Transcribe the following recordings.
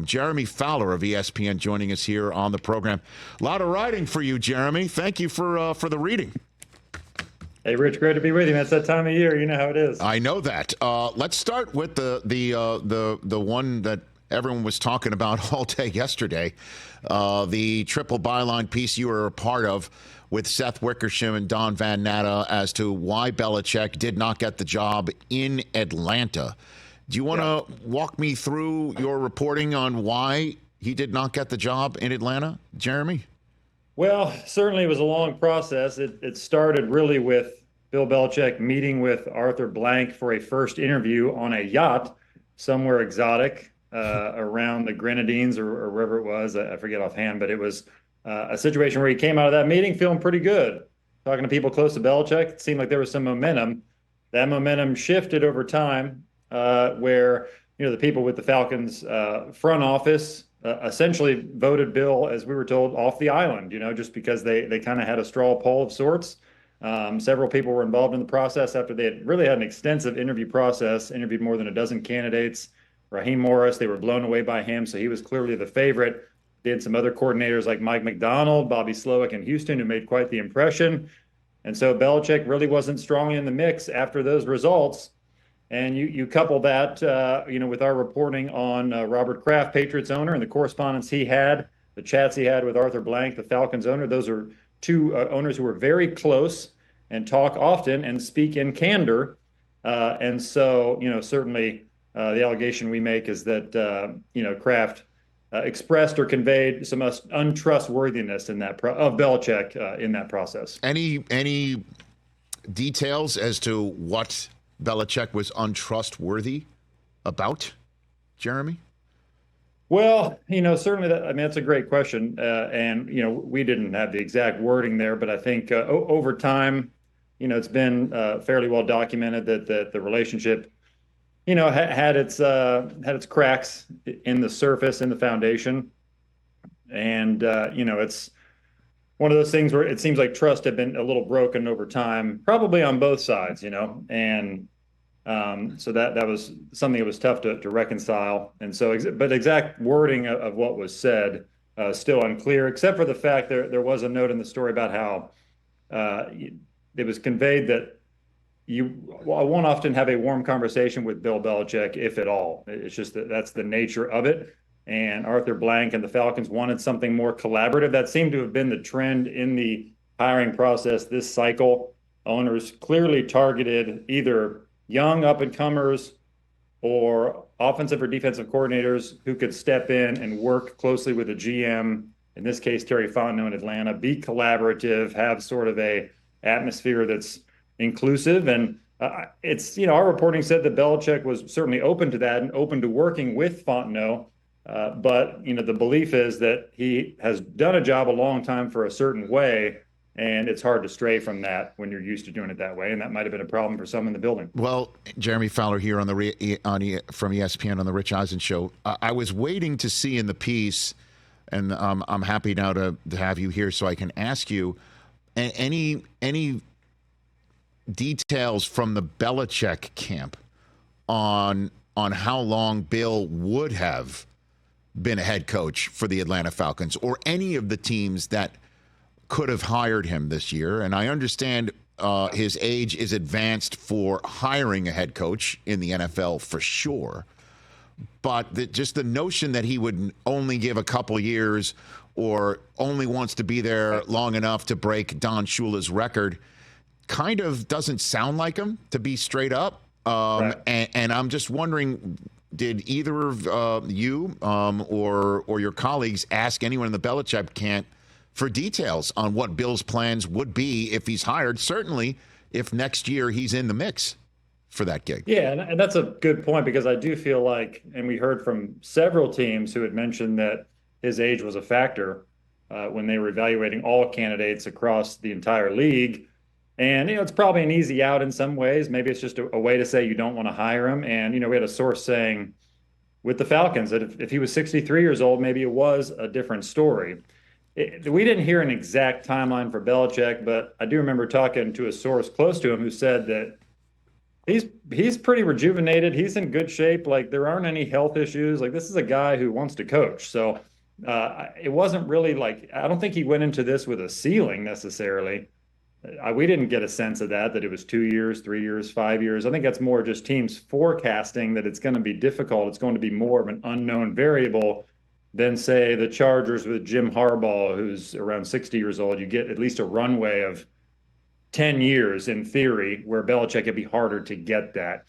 Jeremey Fowler of ESPN joining us here on the program. A lot of writing for you, Jeremey. Thank you for the reading. Hey, Rich, great to be with you, man. It's that time of year. You know how it is. I know that. Let's start with the one that everyone was talking about all day yesterday, the triple byline piece you were a part of with Seth Wickersham and Don Van Natta as to why Belichick did not get the job in Atlanta. Do you want to walk me through your reporting on why he did not get the job in Atlanta, Jeremey? Well, certainly it was a long process. It started really with Bill Belichick meeting with Arthur Blank for a first interview on a yacht somewhere exotic around the Grenadines or wherever it was. I forget offhand, but it was a situation where he came out of that meeting feeling pretty good. Talking to people close to Belichick, it seemed like there was some momentum. That momentum shifted over time where, the people with the Falcons front office essentially voted Bill, as we were told, off the island, just because they kind of had a straw poll of sorts. Several people were involved in the process after they had really had an extensive interview process, interviewed more than a dozen candidates. Raheem Morris, they were blown away by him, so he was clearly the favorite. They had some other coordinators like Mike McDonald, Bobby Slowick in Houston, who made quite the impression. And so Belichick really wasn't strongly in the mix after those results. And you couple that, with our reporting on Robert Kraft, Patriots owner, and the correspondence he had, the chats he had with Arthur Blank, the Falcons owner. Those are two owners who were very close and talk often and speak in candor. And so, certainly the allegation we make is that, Kraft expressed or conveyed some untrustworthiness in that of Belichick in that process. Any details as to what Belichick was untrustworthy about, Jeremey? Well, certainly that's a great question. And, we didn't have the exact wording there, but I think over time, it's been fairly well documented that the relationship, had its cracks in the surface, in the foundation. And, it's one of those things where it seems like trust had been a little broken over time, probably on both sides, and so that was something that was tough to reconcile. And so, but exact wording of what was said still unclear, except for the fact there was a note in the story about how it was conveyed that I won't often have a warm conversation with Bill Belichick, if at all. It's just that's the nature of it. And Arthur Blank and the Falcons wanted something more collaborative. That seemed to have been the trend in the hiring process this cycle. Owners clearly targeted either young up-and-comers or offensive or defensive coordinators who could step in and work closely with a GM, in this case, Terry Fontenot in Atlanta, be collaborative, have sort of a atmosphere that's inclusive. And it's, our reporting said that Belichick was certainly open to that and open to working with Fontenot. But, the belief is that he has done a job a long time for a certain way, and it's hard to stray from that when you're used to doing it that way. And that might have been a problem for some in the building. Well, Jeremey Fowler here from ESPN on the Rich Eisen Show. I was waiting to see in the piece, and I'm happy now to have you here so I can ask you any details from the Belichick camp on how long Bill would have been a head coach for the Atlanta Falcons or any of the teams that could have hired him this year. And I understand his age is advanced for hiring a head coach in the NFL for sure. But just the notion that he would only give a couple years or only wants to be there long enough to break Don Shula's record kind of doesn't sound like him, to be straight up. Right. And I'm just wondering, did either of you or your colleagues ask anyone in the Belichick camp for details on what Bill's plans would be if he's hired, certainly if next year he's in the mix for that gig? Yeah, and that's a good point, because I do feel like, and we heard from several teams who had mentioned that his age was a factor when they were evaluating all candidates across the entire league. And, it's probably an easy out in some ways. Maybe it's just a way to say you don't want to hire him. And, we had a source saying with the Falcons that if he was 63 years old, maybe it was a different story. We didn't hear an exact timeline for Belichick, but I do remember talking to a source close to him who said that He's pretty rejuvenated. He's in good shape. Like there aren't any health issues. Like this is a guy who wants to coach. So it wasn't really like I don't think he went into this with a ceiling necessarily. We didn't get a sense of that it was 2 years, 3 years, 5 years. I think that's more just teams forecasting that it's going to be difficult. It's going to be more of an unknown variable than say the Chargers with Jim Harbaugh, who's around 60 years old. You get at least a runway of 10 years in theory, where Belichick it'd be harder to get that.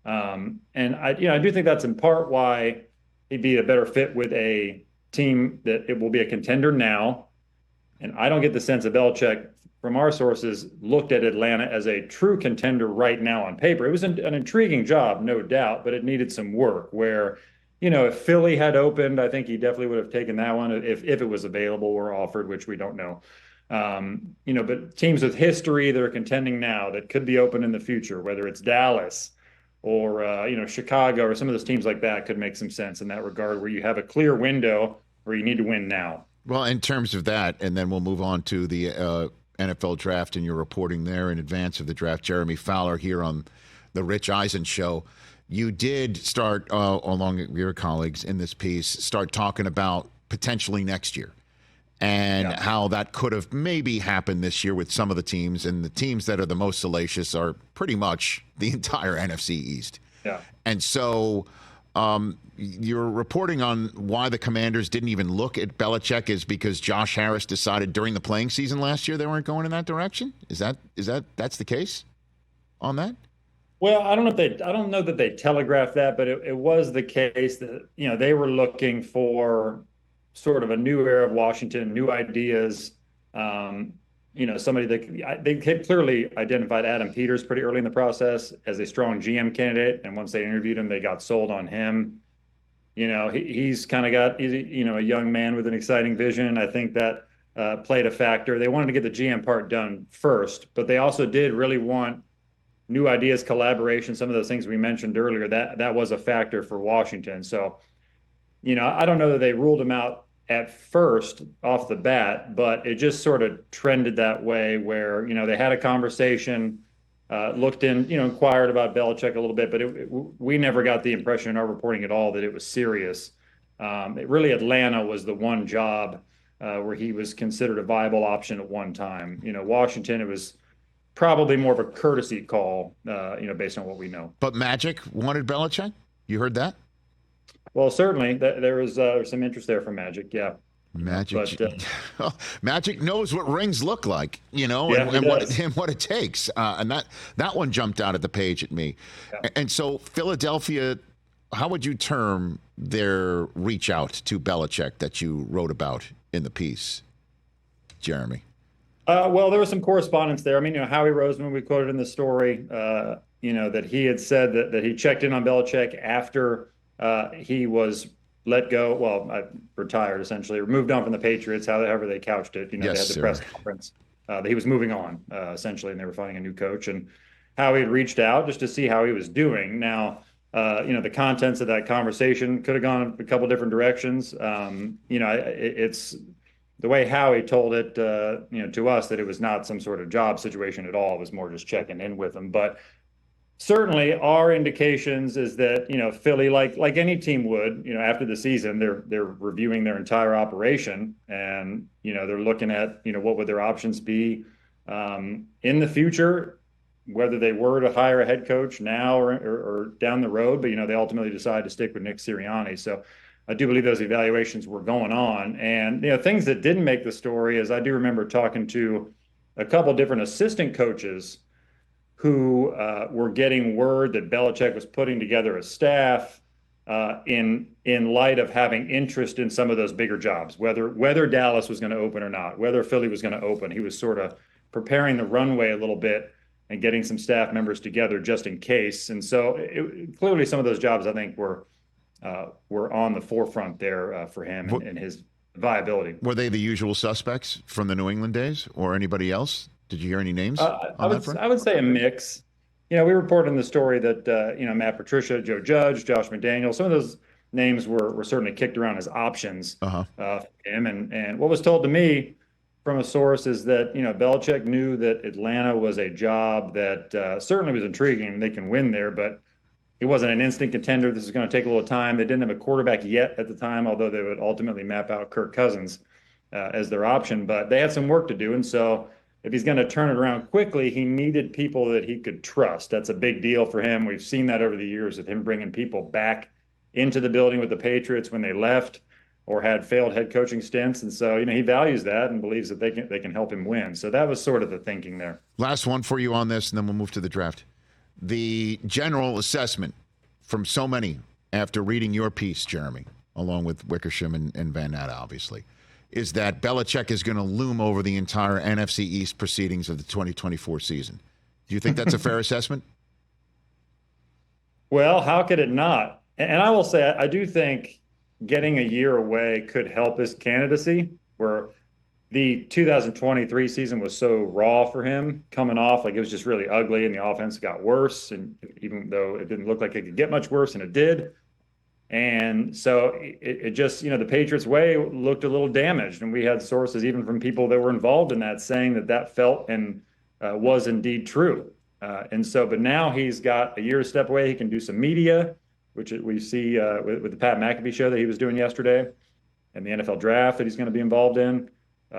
And I do think that's in part why he'd be a better fit with a team that it will be a contender now. And I don't get the sense that Belichick, from our sources, looked at Atlanta as a true contender right now on paper. It was an intriguing job, no doubt, but it needed some work where, if Philly had opened, I think he definitely would have taken that one if it was available or offered, which we don't know. But teams with history that are contending now that could be open in the future, whether it's Dallas or, Chicago or some of those teams like that could make some sense in that regard where you have a clear window where you need to win now. Well, in terms of that, and then we'll move on to the NFL draft and your reporting there in advance of the draft. Jeremey Fowler here on the Rich Eisen Show. You did start, along with your colleagues in this piece, start talking about potentially next year. And how that could have maybe happened this year with some of the teams. And the teams that are the most salacious are pretty much the entire NFC East. Yeah. And so you're reporting on why the Commanders didn't even look at Belichick is because Josh Harris decided during the playing season last year they weren't going in that direction? That's the case on that? Well, I don't know that they telegraphed that, but it was the case that, they were looking for sort of a new era of Washington, new ideas. Somebody that they clearly identified Adam Peters pretty early in the process as a strong GM candidate. And once they interviewed him, they got sold on him. He's kind of got, a young man with an exciting vision. I think that played a factor. They wanted to get the GM part done first, but they also did really want new ideas, collaboration, some of those things we mentioned earlier. That was a factor for Washington. So, I don't know that they ruled him out at first off the bat, but it just sort of trended that way where, they had a conversation, looked in, inquired about Belichick a little bit, but we never got the impression in our reporting at all that it was serious. Really, Atlanta was the one job where he was considered a viable option at one time. Washington, it was probably more of a courtesy call, based on what we know. But Magic wanted Belichick? You heard that? Well, certainly there was some interest there from Magic, yeah. Magic, but, Magic knows what rings look like, and what it takes, and that one jumped out at the page at me. Yeah. And so Philadelphia, how would you term their reach out to Belichick that you wrote about in the piece, Jeremey? Well, there was some correspondence there. I mean, Howie Roseman, we quoted in the story, that he had said that he checked in on Belichick after he was let go. Well, retired essentially, or moved on from the Patriots. However they couched it, they had the press conference that he was moving on essentially, and they were finding a new coach. And Howie had reached out just to see how he was doing. Now, the contents of that conversation could have gone a couple different directions. It's the way Howie told it, to us that it was not some sort of job situation at all. It was more just checking in with him, but. Certainly, our indications is that Philly, like any team would, after the season, they're reviewing their entire operation, and they're looking at what would their options be in the future, whether they were to hire a head coach now or down the road. But they ultimately decided to stick with Nick Sirianni. So I do believe those evaluations were going on, and things that didn't make the story is I do remember talking to a couple different assistant coaches who were getting word that Belichick was putting together a staff in light of having interest in some of those bigger jobs, whether Dallas was going to open or not, whether Philly was going to open. He was sort of preparing the runway a little bit and getting some staff members together just in case. And so clearly some of those jobs, I think, were on the forefront there for him and his viability. Were they the usual suspects from the New England days or anybody else? Did you hear any names? I would say a mix. We reported in the story that Matt Patricia, Joe Judge, Josh McDaniels, some of those names were certainly kicked around as options for him. And what was told to me from a source is that, Belichick knew that Atlanta was a job that certainly was intriguing. They can win there, but it wasn't an instant contender. This is going to take a little time. They didn't have a quarterback yet at the time, although they would ultimately map out Kirk Cousins as their option. But they had some work to do. And so if he's going to turn it around quickly, he needed people that he could trust. That's a big deal for him. We've seen that over the years with him bringing people back into the building with the Patriots when they left or had failed head coaching stints. And so, he values that and believes that they can help him win. So that was sort of the thinking there. Last one for you on this, and then we'll move to the draft. The general assessment from so many after reading your piece, Jeremy, along with Wickersham and Van Natta, obviously, is that Belichick is going to loom over the entire NFC East proceedings of the 2024 season. Do you think that's a fair assessment? Well, how could it not? And I will say, I do think getting a year away could help his candidacy, where the 2023 season was so raw for him coming off. Like, it was just really ugly and the offense got worse. And even though it didn't look like it could get much worse, and it did. And so it just, the Patriots way looked a little damaged. And we had sources even from people that were involved in that saying that felt and was indeed true. But now he's got a year to step away. He can do some media, which we see with the Pat McAfee show that he was doing yesterday, and the NFL draft that he's going to be involved in.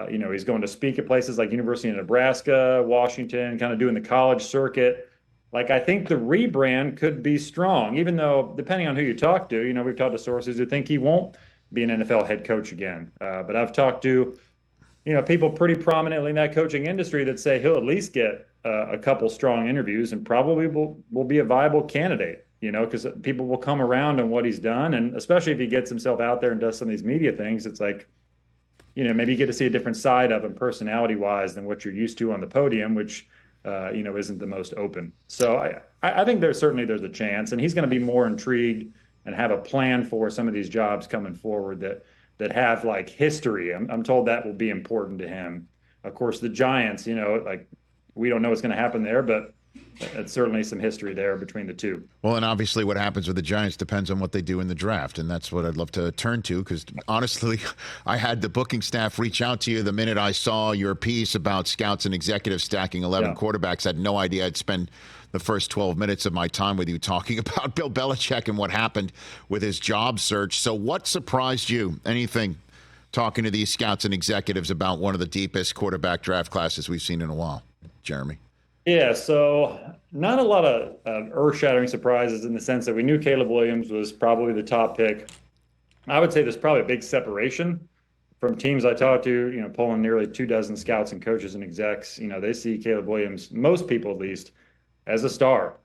He's going to speak at places like University of Nebraska, Washington, kind of doing the college circuit. Like, I think the rebrand could be strong, even though, depending on who you talk to, we've talked to sources who think he won't be an NFL head coach again. But I've talked to, people pretty prominently in that coaching industry that say he'll at least get a couple strong interviews and probably will be a viable candidate, because people will come around on what he's done. And especially if he gets himself out there and does some of these media things, it's like, maybe you get to see a different side of him personality-wise than what you're used to on the podium, which, isn't the most open. So I think there's a chance, and he's going to be more intrigued and have a plan for some of these jobs coming forward that have like history. I'm told that will be important to him. Of course, the Giants, like, we don't know what's going to happen there, but it's certainly some history there between the two. Well, and obviously what happens with the Giants depends on what they do in the draft, and that's what I'd love to turn to, because honestly, I had the booking staff reach out to you the minute I saw your piece about scouts and executives stacking 11 quarterbacks. I had no idea I'd spend the first 12 minutes of my time with you talking about Bill Belichick and what happened with his job search. So what surprised you? Anything talking to these scouts and executives about one of the deepest quarterback draft classes we've seen in a while, Jeremy? Yeah, so not a lot of earth-shattering surprises in the sense that we knew Caleb Williams was probably the top pick. I would say there's probably a big separation from teams I talked to, polling nearly 24 scouts and coaches and execs. They see Caleb Williams, most people at least, as a star.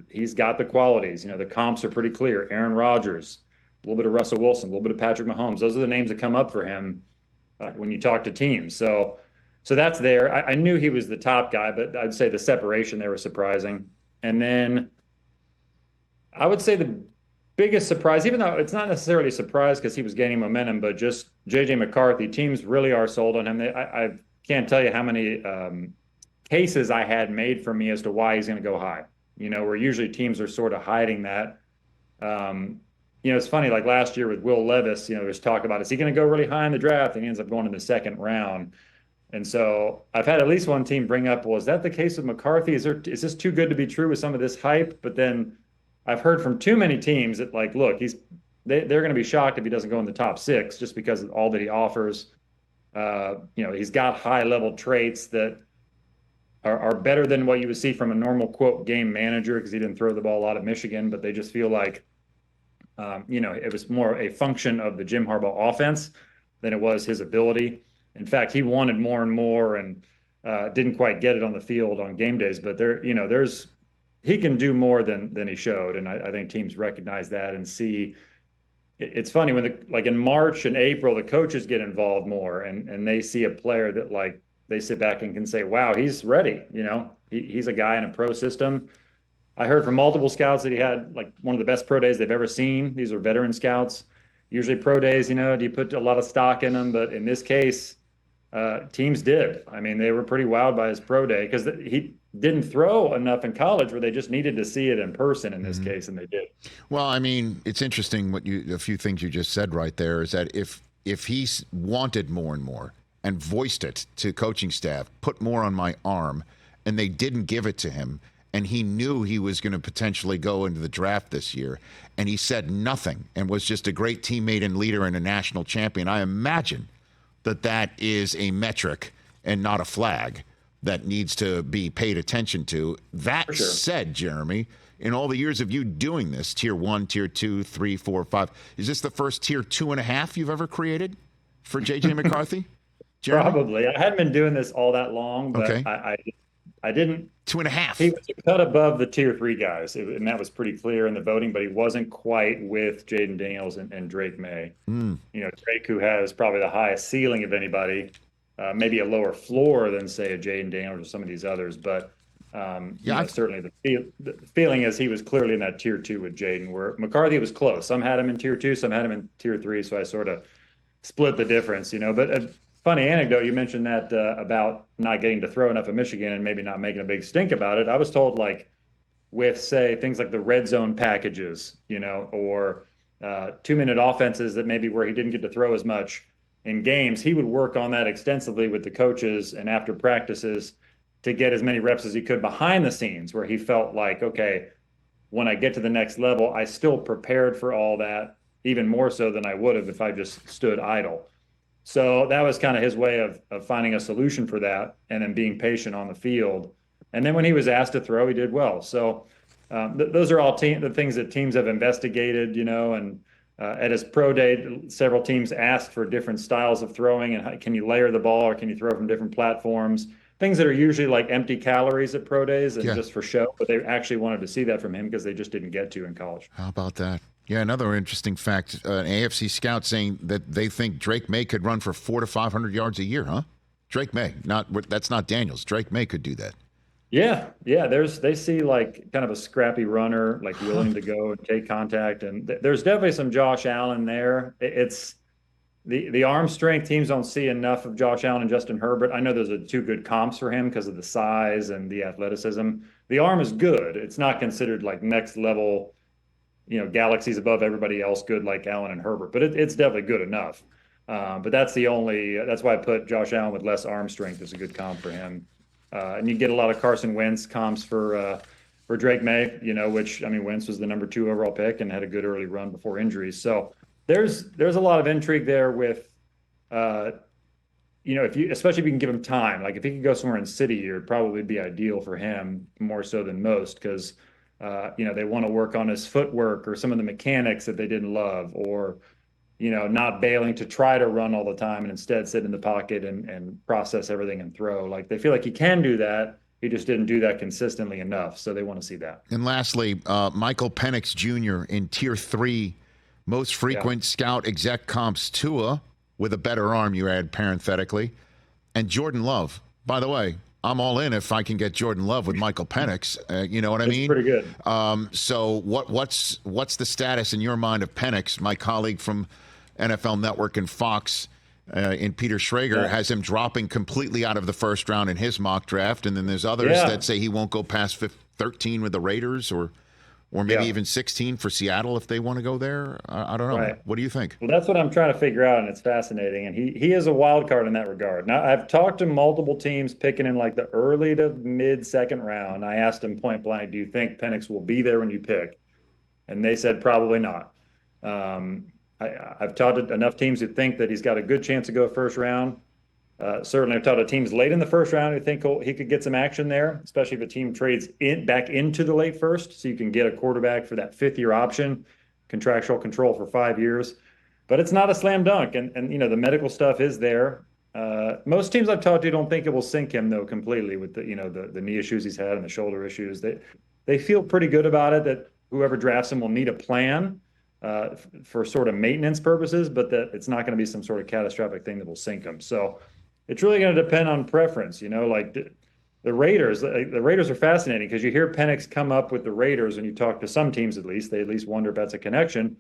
He's got the qualities. The comps are pretty clear. Aaron Rodgers, a little bit of Russell Wilson, a little bit of Patrick Mahomes. Those are the names that come up for him when you talk to teams. So that's there. I knew he was the top guy, but I'd say the separation there was surprising. And then I would say the biggest surprise, even though it's not necessarily a surprise because he was gaining momentum, but just J.J. McCarthy, teams really are sold on him. I can't tell you how many cases I had made for me as to why he's going to go high, where usually teams are sort of hiding that. It's funny, like last year with Will Levis, there's talk about, is he going to go really high in the draft? And he ends up going in the second round. And so I've had at least one team bring up, well, is that the case with McCarthy? Is this too good to be true with some of this hype? But then I've heard from too many teams that, like, look, they're going to be shocked if he doesn't go in the top 6 just because of all that he offers. He's got high-level traits that are better than what you would see from a normal, quote, game manager, because he didn't throw the ball a lot at Michigan, but they just feel like, it was more a function of the Jim Harbaugh offense than it was his ability. In fact, he wanted more and more and didn't quite get it on the field on game days. But he can do more than he showed, and I think teams recognize that and see. It's funny when like in March and April, the coaches get involved more, and they see a player that, like, they sit back and can say, "Wow, he's ready." He's a guy in a pro system. I heard from multiple scouts that he had like one of the best pro days they've ever seen. These are veteran scouts. Usually pro days, do you put a lot of stock in them? But in this case, teams did. I mean, they were pretty wowed by his pro day because he didn't throw enough in college where they just needed to see it in person in this case, and they did. Well, I mean, it's interesting a few things you just said right there is that if he's wanted more and more, and voiced it to coaching staff, put more on my arm, and they didn't give it to him. And he knew he was going to potentially go into the draft this year. And he said nothing and was just a great teammate and leader and a national champion. I imagine that is a metric and not a flag that needs to be paid attention to. That said, Jeremy, in all the years of you doing this, tier 1, tier 2, 3, 4, 5, is this the first tier 2.5 you've ever created for J.J. McCarthy? Jeremy? Probably. I hadn't been doing this all that long, but I didn't. 2.5. He was cut above the tier 3 guys, and that was pretty clear in the voting, but he wasn't quite with Jaden Daniels and Drake May. Drake, who has probably the highest ceiling of anybody, maybe a lower floor than, say, a Jaden Daniels or some of these others, but certainly the feeling is he was clearly in that tier 2 with Jaden, where McCarthy was close. Some had him in tier 2, some had him in tier 3, so I sort of split the difference, But a funny anecdote, you mentioned that about not getting to throw enough at Michigan and maybe not making a big stink about it. I was told, like, with, say, things like the red zone packages, or 2-minute offenses that maybe where he didn't get to throw as much in games, he would work on that extensively with the coaches and after practices to get as many reps as he could behind the scenes, where he felt like, okay, when I get to the next level, I still prepared for all that, even more so than I would have if I just stood idle. So that was kind of his way of finding a solution for that and then being patient on the field. And then when he was asked to throw, he did well. So those are all the things that teams have investigated, and at his pro day, several teams asked for different styles of throwing and can you layer the ball or can you throw from different platforms? Things that are usually like empty calories at pro days and just for show, but they actually wanted to see that from him because they just didn't get to in college. How about that? Yeah, another interesting fact, an AFC scout saying that they think Drake May could run for 400 to 500 yards a year, huh? Drake May, that's not Daniels. Drake May could do that. Yeah. They see like kind of a scrappy runner, like willing to go and take contact. And there's definitely some Josh Allen there. It's the arm strength. Teams don't see enough of Josh Allen and Justin Herbert. I know those are two good comps for him because of the size and the athleticism. The arm is good. It's not considered like next level, galaxies above everybody else good like Allen and Herbert, but it's definitely good enough. But that's why I put Josh Allen with less arm strength as a good comp for him. And you get a lot of Carson Wentz comps for Drake May, which, Wentz was the number 2 overall pick and had a good early run before injuries. So there's a lot of intrigue there with, especially if you can give him time. Like if he could go somewhere in City, it would probably be ideal for him more so than most because, they want to work on his footwork or some of the mechanics that they didn't love or, not bailing to try to run all the time and instead sit in the pocket and process everything and throw. Like they feel like he can do that. He just didn't do that consistently enough. So they want to see that. And lastly, Michael Penix Jr. in tier 3, most frequent scout exec comps Tua with a better arm, you add parenthetically, and Jordan Love. By the way, I'm all in if I can get Jordan Love with Michael Penix. You know what I mean? Pretty good. So what's the status in your mind of Penix? My colleague from NFL Network and Fox in Peter Schrager has him dropping completely out of the first round in his mock draft. And then there's others that say he won't go past 13 with the Raiders or maybe even 16 for Seattle if they want to go there. I don't know. Right. What do you think? Well, that's what I'm trying to figure out, and it's fascinating. And he is a wild card in that regard. Now, I've talked to multiple teams picking in like the early to mid-second round. I asked them point blank, do you think Penix will be there when you pick? And they said probably not. I've talked to enough teams who think that he's got a good chance to go first round. Certainly, I've talked to teams late in the first round who think he could get some action there, especially if a team trades back into the late first, so you can get a quarterback for that 5th-year option, contractual control for 5 years. But it's not a slam dunk, and the medical stuff is there. Most teams I've talked to don't think it will sink him though completely with the knee issues he's had and the shoulder issues. They feel pretty good about it that whoever drafts him will need a plan for sort of maintenance purposes, but that it's not going to be some sort of catastrophic thing that will sink him. So. It's really going to depend on preference, like the Raiders. The Raiders are fascinating because you hear Penix come up with the Raiders, and you talk to some teams they at least wonder if that's a connection.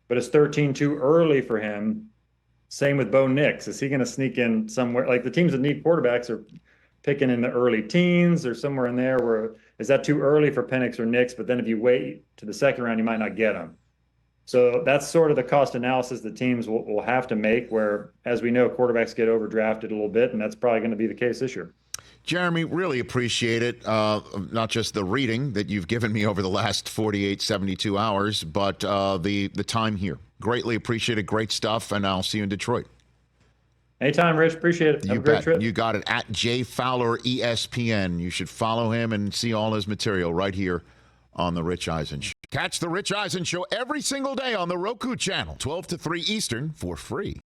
But it's 13 too early for him. Same with Bo Nix. Is he going to sneak in somewhere? Like the teams that need quarterbacks are picking in the early teens or somewhere in there. Where is that too early for Penix or Nix? But then if you wait to the second round, you might not get him. So that's sort of the cost analysis that teams will have to make, where, as we know, quarterbacks get overdrafted a little bit, and that's probably going to be the case this year. Jeremy, really appreciate it. Not just the reading that you've given me over the last 48, 72 hours, but the time here. Greatly appreciate it. Great stuff, and I'll see you in Detroit. Anytime, Rich. Appreciate it. Have a great trip. You got it. At J Fowler ESPN. You should follow him and see all his material right here on The Rich Eisen Show. Catch The Rich Eisen Show every single day on the Roku channel, 12 to 3 Eastern, for free.